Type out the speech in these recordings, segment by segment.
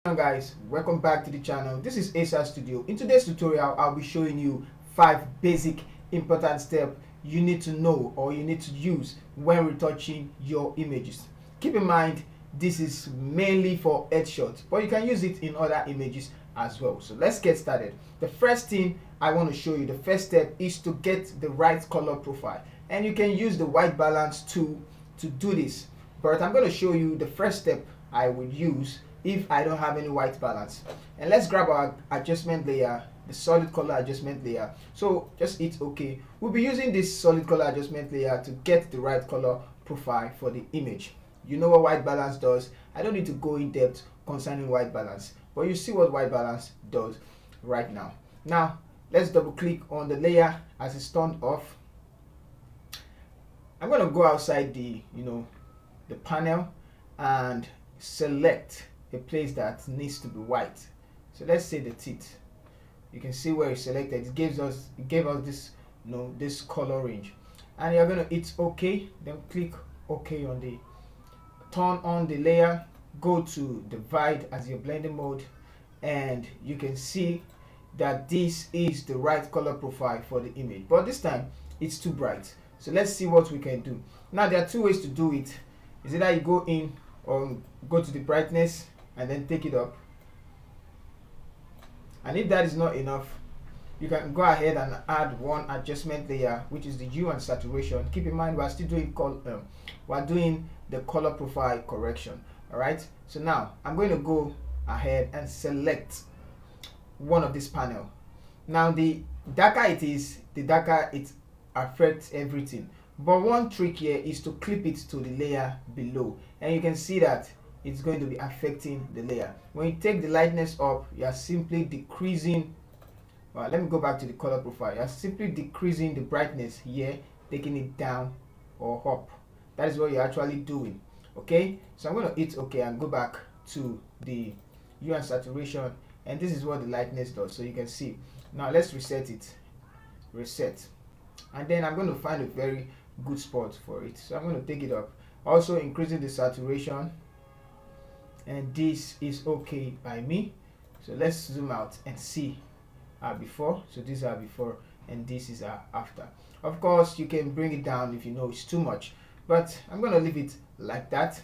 Hello guys, welcome back to the channel. This is Asa Studio. In today's tutorial, I'll be showing you 5 basic important steps you need to know or you need to use when retouching your images. Keep in mind, this is mainly for headshots, but you can use it in other images as well. So let's get started. The first thing I want to show you, the first step is to get the right color profile. And you can use the white balance tool to do this. But I'm going to show you the first step I would use if I don't have any white balance. And let's grab our adjustment layer, the solid color adjustment layer. So just hit OK. We'll be using this solid color adjustment layer to get the right color profile for the image. You know what white balance does. I don't need to go in depth concerning white balance, but you see what white balance does right now. Now let's double click on the layer as it's turned off. I'm going to go outside the panel and select a place that needs to be white. So let's say the teeth. You can see where it's selected. It gave us this this color range, and you're going to hit OK. Then click OK on the turn on the layer. Go to divide as your blending mode, and you can see that this is the right color profile for the image, but this time it's too bright. So let's see what we can do. Now there are two ways to do it. Is either you go in or go to the brightness and then take it up, and if that is not enough, you can go ahead and add one adjustment layer, which is the hue and saturation. Keep in mind we're still doing the color profile correction. All right, so now I'm going to go ahead and select one of this panel. Now the darker it is, the darker it affects everything. But one trick here is to clip it to the layer below, and you can see that it's going to be affecting the layer. When you take the lightness up, you are simply decreasing. Well, let me go back to the color profile. You are simply decreasing the brightness here, taking it down or up. That is what you're actually doing. Okay, so I'm going to hit OK and go back to the hue and saturation, and this is what the lightness does. So you can see. Now let's reset it. Reset, and then I'm going to find a very good spot for it. So I'm going to take it up, also increasing the saturation, and this is okay by me. So let's zoom out and see our before. So this is our before and this is our after. Of course you can bring it down if you know it's too much, but I'm going to leave it like that.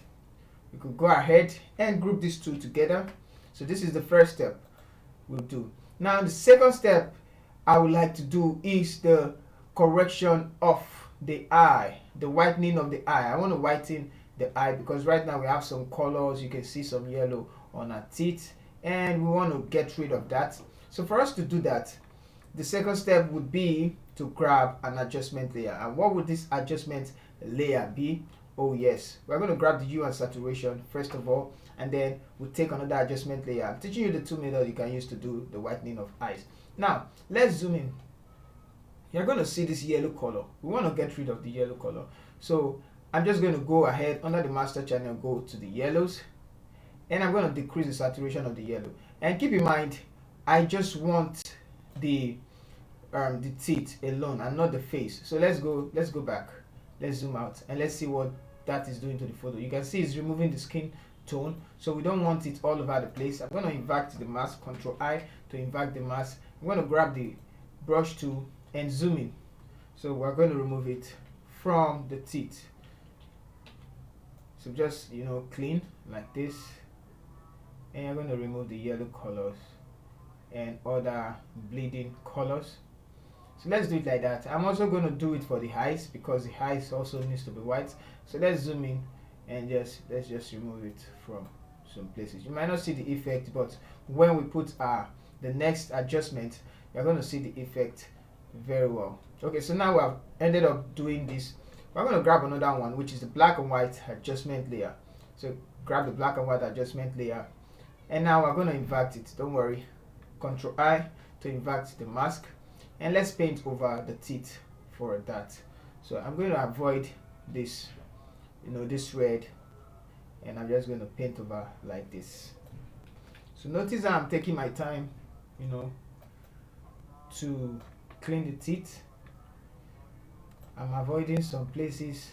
You could go ahead and group these two together. So this is the first step we'll do. Now the second step I would like to do is the correction of the eye, the whitening of the eye. I want to whiten the eye because right now we have some colors. You can see some yellow on our teeth, and we want to get rid of that. So for us to do that, the second step would be to grab an adjustment layer. And what would this adjustment layer be? Oh yes, we're going to grab the hue and saturation first of all, and then we'll take another adjustment layer. I'm teaching you the two methods you can use to do the whitening of eyes. Now let's zoom in. You're going to see this yellow color. We want to get rid of the yellow color. So I'm just going to go ahead under the master channel, go to the yellows, and I'm going to decrease the saturation of the yellow. And keep in mind, I just want the teeth alone and not the face. So let's go back. Let's zoom out and let's see what that is doing to the photo. You can see it's removing the skin tone, so we don't want it all over the place. I'm going to invert the mask, Control I to invert the mask. I'm going to grab the brush tool and zoom in. So we're going to remove it from the teeth. So just clean like this, and you're going to remove the yellow colors and other bleeding colors. So let's do it like that. I'm also going to do it for the eyes because the eyes also needs to be white. So let's zoom in and let's just remove it from some places. You might not see the effect, but when we put the next adjustment, you're going to see the effect very well. Okay, so now we have ended up doing this. We're going to grab another one, which is the black and white adjustment layer. So grab the black and white adjustment layer, and now we're going to invert it. Don't worry, Control I to invert the mask, and let's paint over the teeth for that. So I'm going to avoid this this red, and I'm just going to paint over like this. So notice that I'm taking my time to clean the teeth. I'm avoiding some places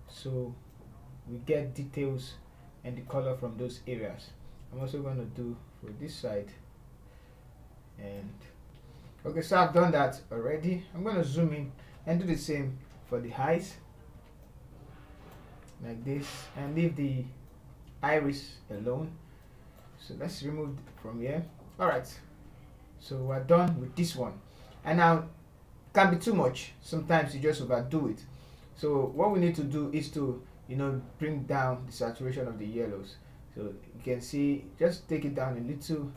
so we get details and the color from those areas. I'm also going to do for this side. And okay, so I've done that already. I'm going to zoom in and do the same for the eyes, like this, and leave the iris alone. So let's remove from here. All right, so we're done with this one. And now, can be too much. Sometimes you just overdo it. So what we need to do is to, bring down the saturation of the yellows. So you can see, just take it down a little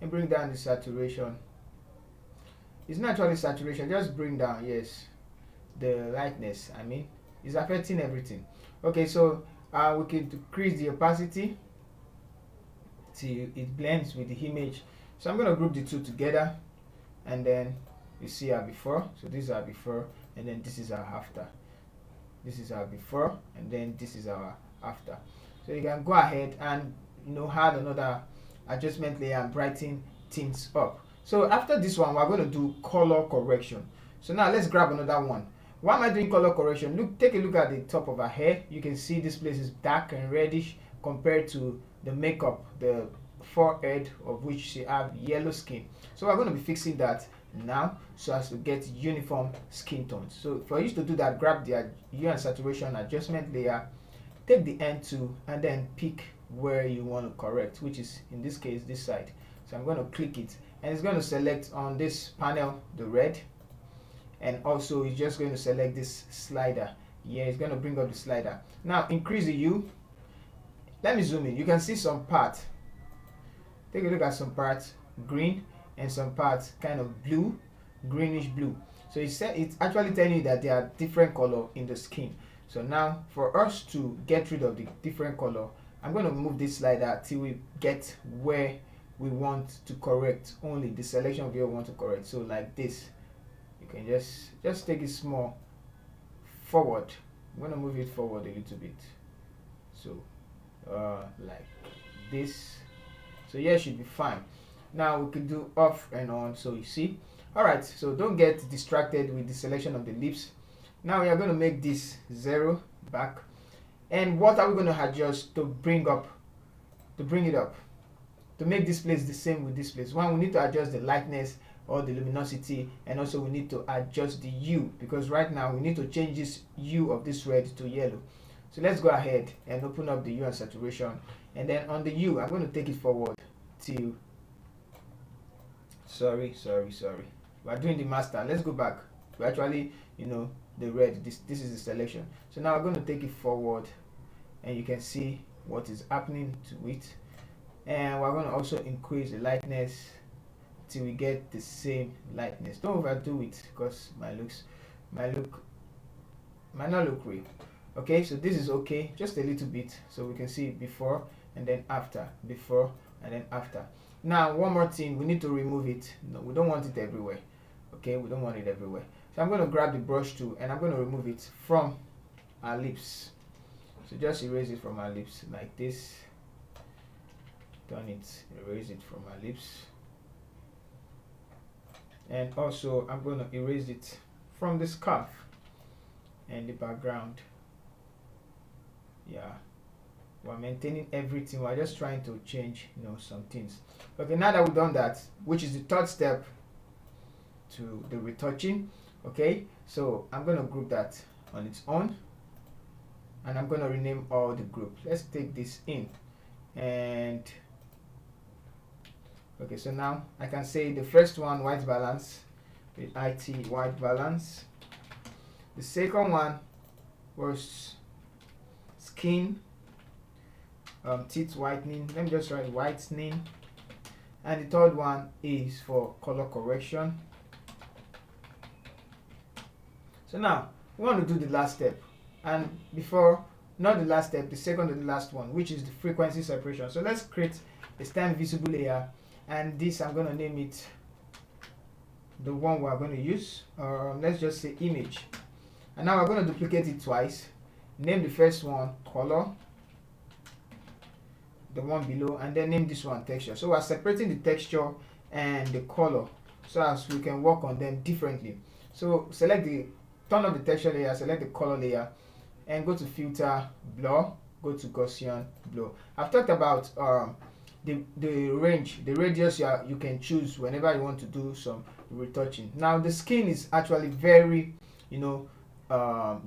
and bring down the saturation. It's not actually saturation, just bring down, yes, the lightness. I mean, it's affecting everything. Okay, so we can decrease the opacity till it blends with the image. So I'm going to group the two together, and then you see our before. So this is our before, and then this is our after. This is our before, and then this is our after. So you can go ahead and add another adjustment layer and brighten things up. So after this one, we're going to do color correction. So now let's grab another one. Why am I doing color correction? Take a look at the top of her hair. You can see this place is dark and reddish compared to the makeup, the forehead of which she have yellow skin. So we're going to be fixing that now so as to get uniform skin tones. So for you to do that, grab the hue and saturation adjustment layer, take the end tool, and then pick where you want to correct, which is in this case this side. So I'm going to click it, and it's going to select on this panel the red, and also it's just going to select this slider. Yeah, it's going to bring up the slider. Now increase the hue. Let me zoom in. You can see some parts. Take a look at some parts green and some parts kind of blue, greenish blue. So it's actually telling you that there are different color in the skin. So now for us to get rid of the different color, I'm going to move this slider till we get where we want to correct, only the selection of where we want to correct. So like this, you can just take it small forward. I'm going to move it forward a little bit. So like this. So here should be fine. Now we could do off and on, so you see. Alright, so don't get distracted with the selection of the lips. Now we are going to make this 0 back. And what are we going to adjust to bring it up? To make this place the same with this place. One, we need to adjust the lightness or the luminosity, and also we need to adjust the hue, because right now we need to change this hue of this red to yellow. So let's go ahead and open up the hue and saturation, and then on the hue I'm going to take it forward till sorry, we're doing the master. Let's go back to actually the red. This is the selection. So now I'm going to take it forward, and you can see what is happening to it, and we're going to also increase the lightness till we get the same lightness. Don't overdo it, because my look might not look real. Okay, so this is okay, just a little bit, so we can see before and then after, before and then after. Now one more thing, we need to remove it. No, we don't want it everywhere. Okay, we don't want it everywhere. So I'm going to grab the brush tool, and I'm going to remove it from our lips. So just erase it from our lips like this. Turn it, erase it from our lips. And also I'm going to erase it from the scarf and the background. Yeah, we're maintaining everything. We're just trying to change some things. Okay, now that we've done that, which is the third step to the retouching. Okay, so I'm going to group that on its own, and I'm going to rename all the group. Let's take this in, and okay, so now I can say the first one, white balance with IT white balance. The second one was skin, teeth whitening. Let me just write whitening. And the third one is for color correction. So now we want to do the last step, and before, not the last step, the second to the last one, which is the frequency separation. So let's create a stand visible layer, and this I'm going to name it the one we're going to use. Let's just say image. And now we're going to duplicate it twice. Name the first one color, the one below, and then name this one texture. So we're separating the texture and the color so as we can work on them differently. So turn off the texture layer, select the color layer, and go to filter, blur, go to Gaussian blur. I've talked about the range, the radius you can choose whenever you want to do some retouching. Now the skin is actually very, you know,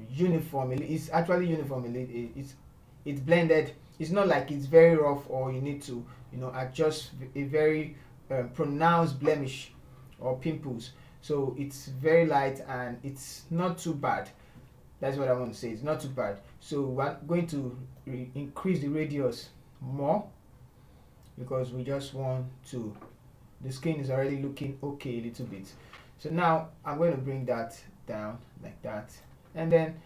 uniform. It's actually uniform. It's blended. It's not like it's very rough or you need to, you know, adjust a very pronounced blemish or pimples. So it's very light and it's not too bad. That's what I want to say. It's not too bad. So we're going to increase the radius more because we just want to, the skin is already looking okay a little bit. So now I'm going to bring that down like that, and then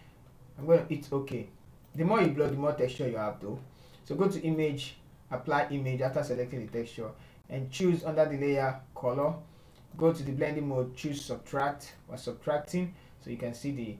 I'm going to hit OK. The more you blur, the more texture you have though. So go to image, apply image after selecting the texture, and choose under the layer color. Go to the blending mode, choose subtract. We're subtracting so you can see the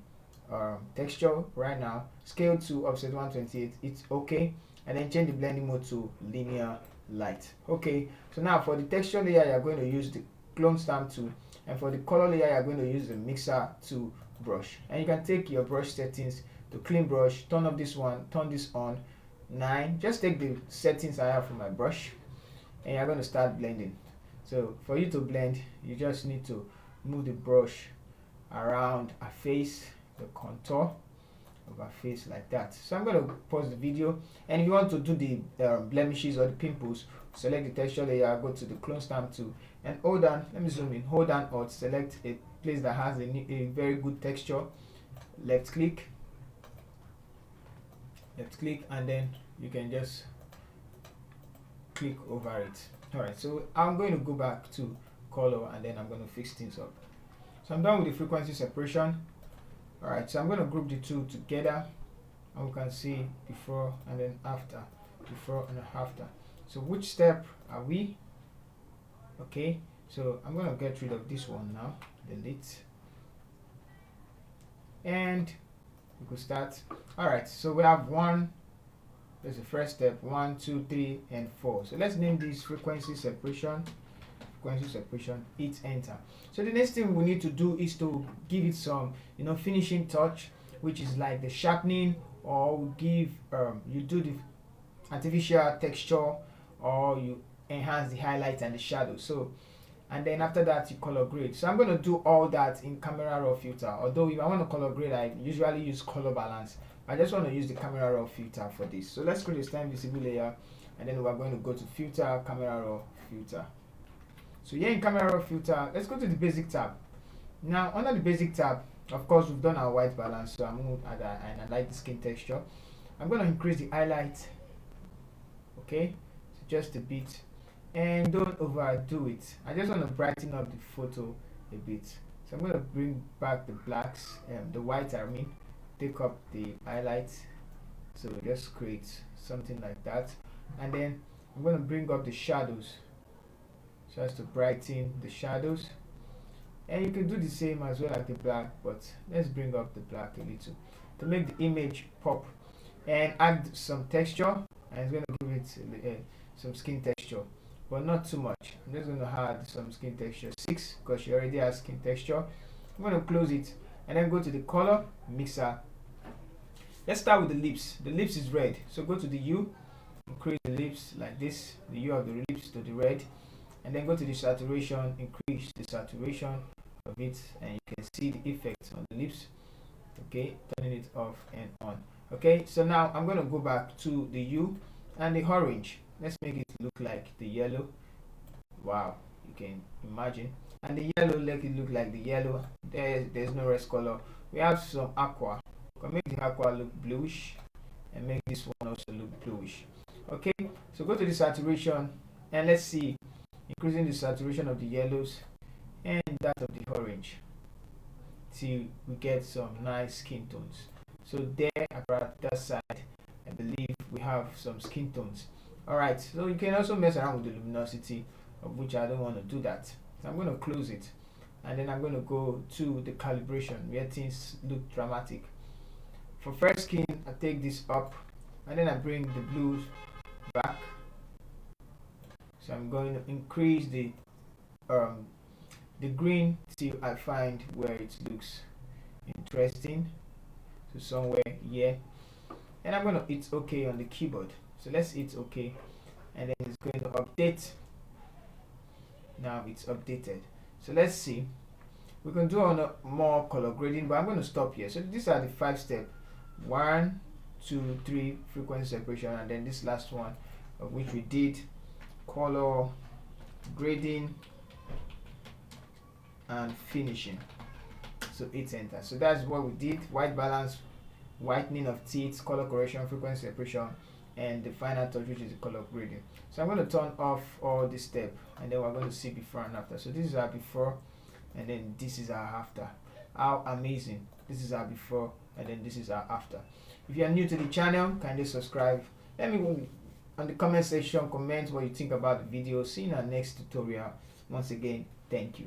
texture right now. Scale to offset 128, it's okay, and then change the blending mode to linear light. Okay, so now for the texture layer you're going to use the clone stamp tool, and for the color layer you're going to use the mixer tool brush. And you can take your brush settings to clean brush, turn off this one, turn this on 9. Just take the settings I have for my brush and you're going to start blending. So for you to blend, you just need to move the brush around a face, the contour of our face like that. So I'm going to pause the video, and if you want to do the blemishes or the pimples, select the texture layer, go to the clone stamp tool, and hold down, let me zoom in, hold down or select a place that has a very good texture, left click, and then you can just click over it. Alright, so I'm going to go back to color and then I'm going to fix things up. So I'm done with the frequency separation. Alright, so I'm going to group the two together, and we can see before and then after, before and after. So which step are we? Okay, so I'm going to get rid of this one now, delete, and we could start. Alright, so we have one, that's the first step, 1, 2, 3, and 4. So let's name this frequency separation. Hit enter. So the next thing we need to do is to give it some, you know, finishing touch, which is like the sharpening, or give you do the artificial texture, or you enhance the highlights and the shadows. So, and then after that you color grade. So I'm going to do all that in camera raw filter, although if I want to color grade I usually use color balance. I just want to use the camera raw filter for this. So let's create a stem visible layer, and then we're going to go to filter, camera raw filter. So here in camera raw filter, let's go to the basic tab. Now under the basic tab, of course we've done our white balance, so I'm going to add and I like the skin texture. I'm going to increase the highlight, okay, so just a bit, and don't overdo it. I just want to brighten up the photo a bit. So I'm going to bring back the blacks, the white I mean, take up the highlight, so just create something like that, and then I'm going to bring up the shadows so as to brighten the shadows, and you can do the same as well like the black, but let's bring up the black a little to make the image pop, and add some texture, and it's going to give it some skin texture, but not too much. I'm just going to add some skin texture 6 because she already has skin texture. I'm going to close it and then go to the color mixer. Let's start with the lips. The lips is red, so go to the hue, increase the lips like this, the hue of the lips to the red, and then go to the saturation, increase the saturation of it, and you can see the effect on the lips. Okay, turning it off and on. Okay, so now I'm going to go back to the hue and the orange. Let's make it look like the yellow. Wow, you can imagine. And the yellow, let it look like the yellow. There's no rest color. We have some aqua. We can make the aqua look bluish and make this one also look bluish. Okay, so go to the saturation and let's see, increasing the saturation of the yellows and that of the orange till we get some nice skin tones. So there about that side, I believe we have some skin tones. Alright, so you can also mess around with the luminosity, of which I don't want to do that. So I'm going to close it, and then I'm going to go to the calibration where things look dramatic. For first skin, I take this up, and then I bring the blues back. So I'm going to increase the green till I find where it looks interesting. So somewhere here, and I'm going to hit OK on the keyboard. So let's hit OK, and then it's going to update. Now it's updated. So let's see. We can do on more color grading, but I'm going to stop here. So these are the 5 steps: 1, 2, 3, frequency separation, and then this last one, of which we did color grading and finishing. So hit enter. So that's what we did: white balance, whitening of teeth, color correction, frequency separation, and the final touch, which is the color grading. So I'm going to turn off all this step, and then we're going to see before and after. So this is our before, and then this is our after. How amazing! This is our before, and then this is our after. If you are new to the channel, kindly subscribe. Let me on the comment section comment what you think about the video. See you in our next tutorial. Once again, thank you.